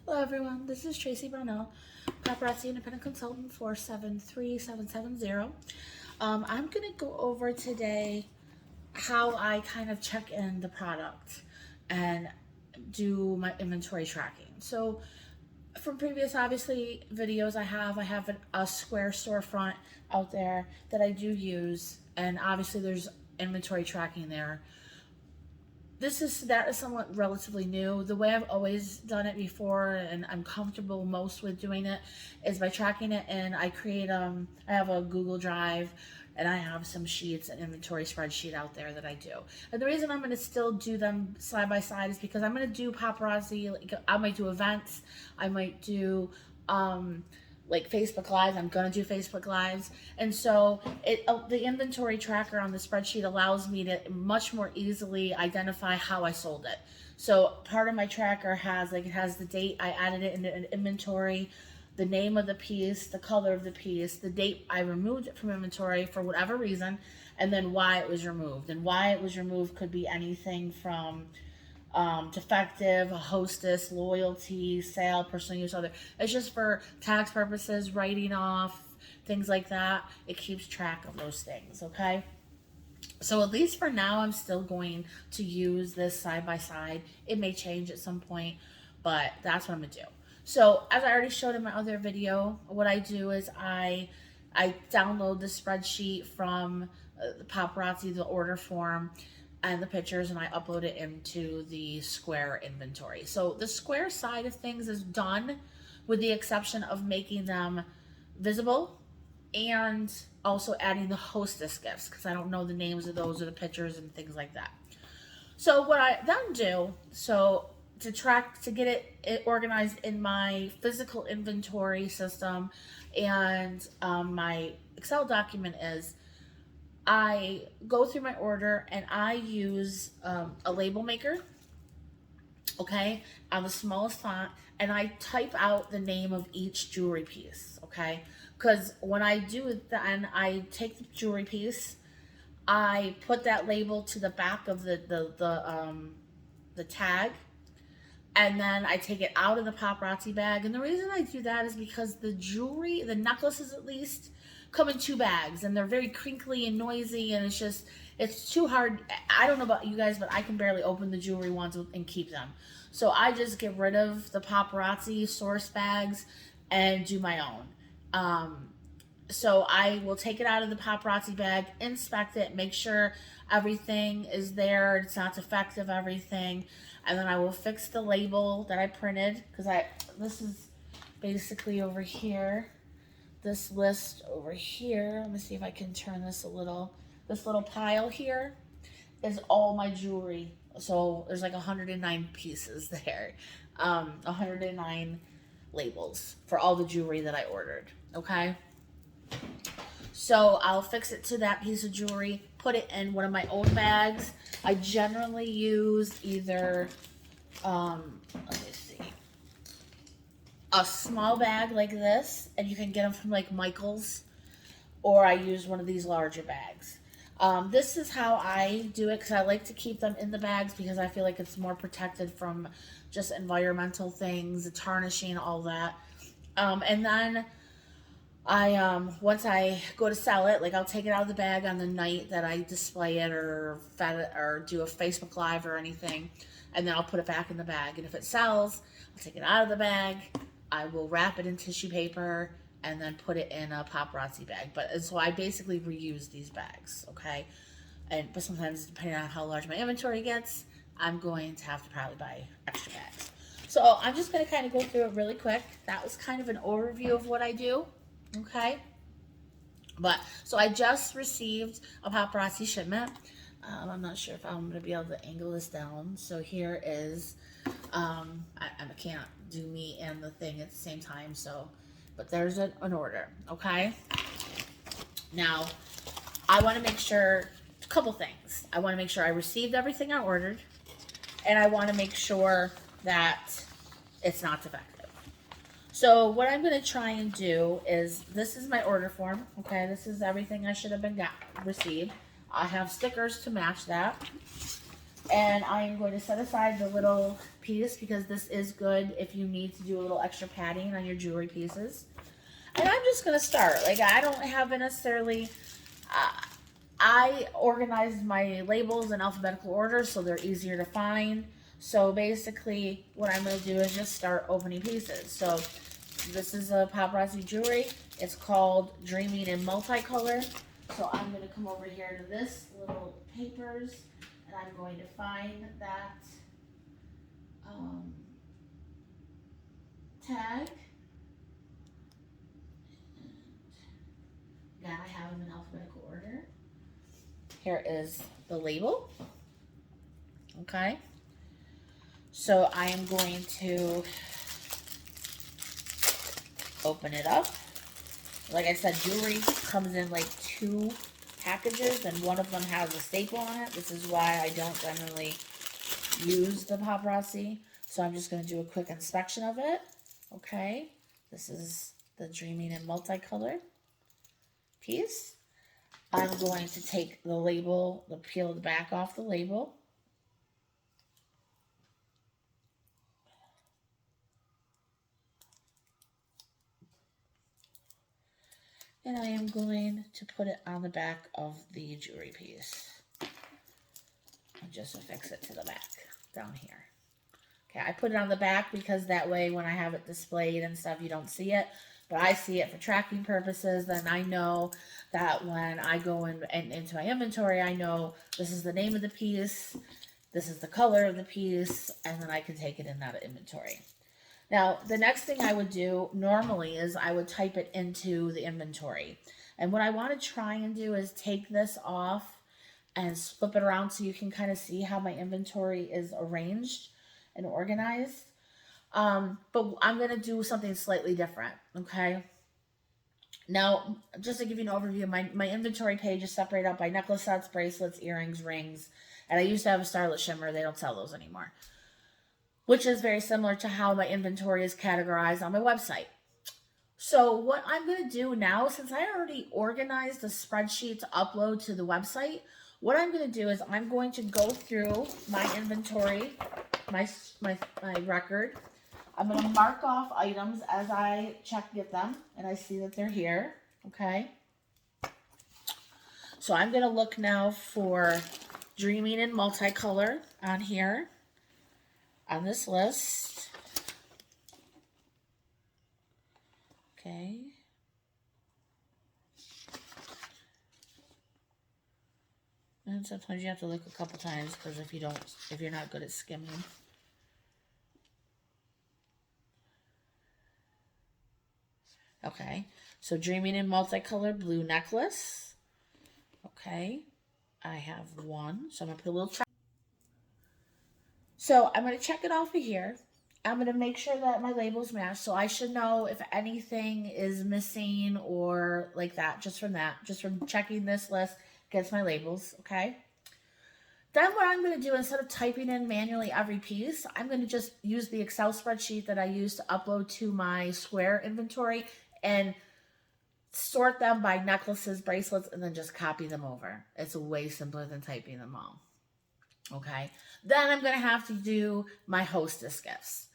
Hello everyone, this is Tracy Brownell, Paparazzi Independent Consultant for 73770. I'm going to go over today how I kind of check in the product and do my inventory tracking. So from previous, obviously, videos I have a Square storefront out there that I do use, and obviously there's inventory tracking there. That is somewhat relatively new. The way I've always done it before, and I'm comfortable most with doing it, is by tracking it. And I have a Google Drive, and I have some sheets, an inventory spreadsheet out there that I do. And the reason I'm going to still do them side by side is because I'm going to do paparazzi. Like, I might do events. I might do like Facebook Lives. I'm gonna do Facebook Lives, and so the inventory tracker on the spreadsheet allows me to much more easily identify how I sold it. So part of my tracker has it has the date I added it into an inventory, the name of the piece, the color of the piece, the date I removed it from inventory for whatever reason, and then why it was removed. And why it was removed could be anything from defective, a hostess, loyalty, sale, personal use, other. It's just for tax purposes, writing off, things like that. It keeps track of those things, okay? So at least for now, I'm still going to use this side by side. It may change at some point, but that's what I'm gonna do. So as I already showed in my other video, what I do is I download the spreadsheet from the paparazzi, the order form, and the pictures, and I upload it into the Square inventory. So the Square side of things is done, with the exception of making them visible and also adding the hostess gifts, because I don't know the names of those or the pictures and things like that. So what I then do, to get it organized in my physical inventory system and my Excel document, is I go through my order and I use a label maker, okay, on the smallest font, and I type out the name of each jewelry piece, okay? Because when I do it, then I take the jewelry piece, I put that label to the back of the tag, and then I take it out of the paparazzi bag. And the reason I do that is because the jewelry, the necklaces at least, come in 2 bags, and they're very crinkly and noisy, and it's too hard. I don't know about you guys, but I can barely open the jewelry ones and keep them. So I just get rid of the paparazzi source bags and do my own. So I will take it out of the paparazzi bag, inspect it, make sure everything is there, it's not defective, everything, and then I will fix the label that I printed, because this is basically over here. This list over here, let me see if I can turn this this little pile here is all my jewelry. So there's like 109 pieces there, 109 labels for all the jewelry that I ordered, okay? So I'll fix it to that piece of jewelry, put it in one of my own bags. I generally use either, let me see, a small bag like this, and you can get them from like Michael's, or I use one of these larger bags. This is how I do it, because I like to keep them in the bags because I feel like it's more protected from just environmental things, the tarnishing, all that. And then once I go to sell it, like I'll take it out of the bag on the night that I display it or do a Facebook Live or anything, and then I'll put it back in the bag. And if it sells, I'll take it out of the bag, I will wrap it in tissue paper, and then put it in a paparazzi bag. So I basically reuse these bags, okay? But sometimes, depending on how large my inventory gets, I'm going to have to probably buy extra bags. So I'm just going to kind of go through it really quick. That was kind of an overview of what I do, okay? So I just received a paparazzi shipment. I'm not sure if I'm going to be able to angle this down. So here is, I can't do me and the thing at the same time, but there's an order, okay? Now, I want to make sure, a couple things. I want to make sure I received everything I ordered, and I want to make sure that it's not defective. So what I'm going to try and do is, this is my order form, okay? This is everything I should have received. I have stickers to match that. And I am going to set aside the little piece because this is good if you need to do a little extra padding on your jewelry pieces. And I'm just going to start. Like, I don't have necessarily, I organized my labels in alphabetical order so they're easier to find. So basically what I'm going to do is just start opening pieces. So this is a paparazzi jewelry. It's called Dreaming in Multicolor. So I'm going to come over here to this little papers, and I'm going to find that tag. Yeah, I have them in alphabetical order. Here is the label. Okay. So I am going to open it up. Like I said, jewelry comes in like 2 packages, and one of them has a staple on it. This is why I don't generally use the paparazzi. So I'm just going to do a quick inspection of it. Okay, this is the Dreaming in Multicolor piece. I'm going to take the label, the peeled back off the label. And I am going to put it on the back of the jewelry piece. And just affix it to the back down here. Okay, I put it on the back because that way when I have it displayed and stuff, you don't see it. But I see it for tracking purposes. Then I know that when I go into my inventory, I know this is the name of the piece, this is the color of the piece, and then I can take it in that inventory. Now, the next thing I would do normally is I would type it into the inventory. And what I want to try and do is take this off and flip it around so you can kind of see how my inventory is arranged and organized. But I'm going to do something slightly different, okay? Now, just to give you an overview, my inventory page is separated out by necklace sets, bracelets, earrings, rings. And I used to have a Starlit Shimmer. They don't sell those anymore. Which is very similar to how my inventory is categorized on my website. So what I'm going to do now, since I already organized a spreadsheet to upload to the website, what I'm going to do is I'm going to go through my inventory, my record. I'm going to mark off items as I get them, and I see that they're here, okay? So I'm going to look now for Dreaming in Multicolor on here. On this list. Okay. And sometimes you have to look a couple times because if you're not good at skimming. Okay. So Dreaming in Multicolor blue necklace. Okay. I have one. So I'm going to put a little check. So I'm going to check it off of here. I'm going to make sure that my labels match. So I should know if anything is missing or like that, just from checking this list against my labels, okay? Then what I'm going to do, instead of typing in manually every piece, I'm going to just use the Excel spreadsheet that I use to upload to my Square inventory and sort them by necklaces, bracelets, and then just copy them over. It's way simpler than typing them all. Okay, then I'm going to have to do my hostess gifts.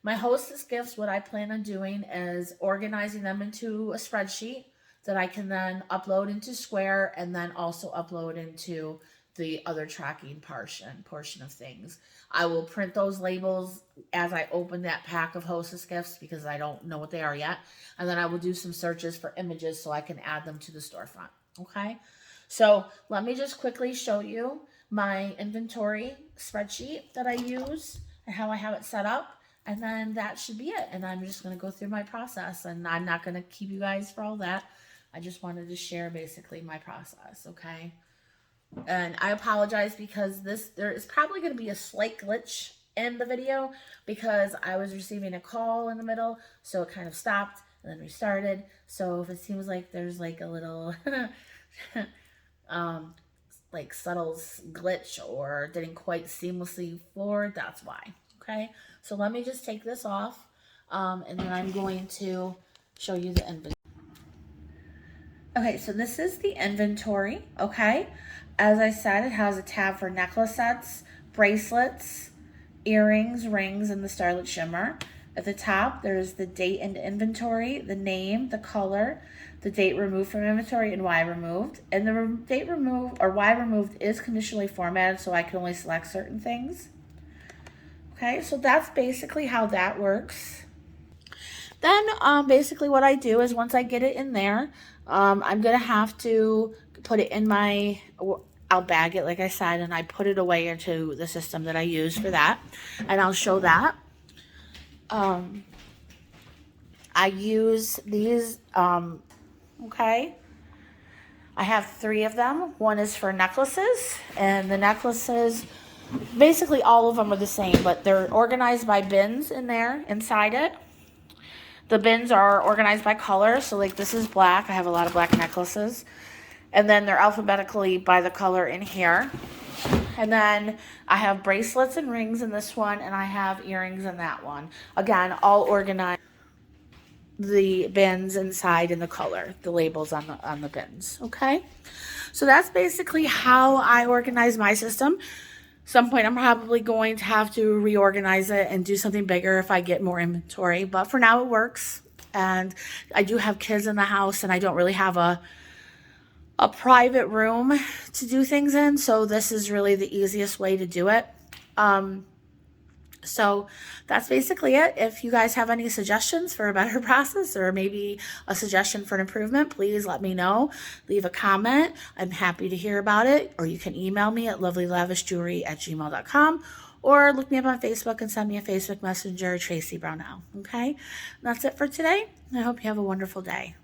My hostess gifts, what I plan on doing is organizing them into a spreadsheet that I can then upload into Square and then also upload into the other tracking portion of things. I will print those labels as I open that pack of hostess gifts because I don't know what they are yet. And then I will do some searches for images so I can add them to the storefront. Okay, so let me just quickly show you my inventory spreadsheet that I use and how I have it set up, and then that should be it. And I'm just going to go through my process, and I'm not going to keep you guys for all that. I just wanted to share basically my process, okay? And I apologize because there is probably going to be a slight glitch in the video because I was receiving a call in the middle, so it kind of stopped and then restarted. So if it seems like there's like a little like subtle glitch or didn't quite seamlessly forward, that's why. Okay, so let me just take this off, and then I'm going to show you the inventory. Okay, so this is the inventory. Okay, as I said, it has a tab for necklace sets, bracelets, earrings, rings, and the Starlit Shimmer. At the top, there's the date and inventory, the name, the color, the date removed from inventory, and why removed. And the date removed or why removed is conditionally formatted, so I can only select certain things. Okay, so that's basically how that works. Then basically what I do is once I get it in there, I'm going to have to put it in my, I'll bag it like I said, and I put it away into the system that I use for that. And I'll show that. I use these, okay. I have 3 of them. One is for necklaces, and the necklaces, basically all of them are the same, but they're organized by bins in there, inside it. The bins are organized by color, so like this is black. I have a lot of black necklaces. And then they're alphabetically by the color in here. And then I have bracelets and rings in this one, and I have earrings in that one. Again, all organized. The bins inside and the color, the labels on the bins, okay? So that's basically how I organize my system. Some point I'm probably going to have to reorganize it and do something bigger if I get more inventory, but for now it works. And I do have kids in the house, and I don't really have a private room to do things in, so this is really the easiest way to do it. So that's basically it. If you guys have any suggestions for a better process, or maybe a suggestion for an improvement, please let me know. Leave a comment. I'm happy to hear about it. Or you can email me at lovelylavishjewelry@gmail.com, or look me up on Facebook and send me a Facebook Messenger, Tracy Brownell. Okay? That's it for today. I hope you have a wonderful day.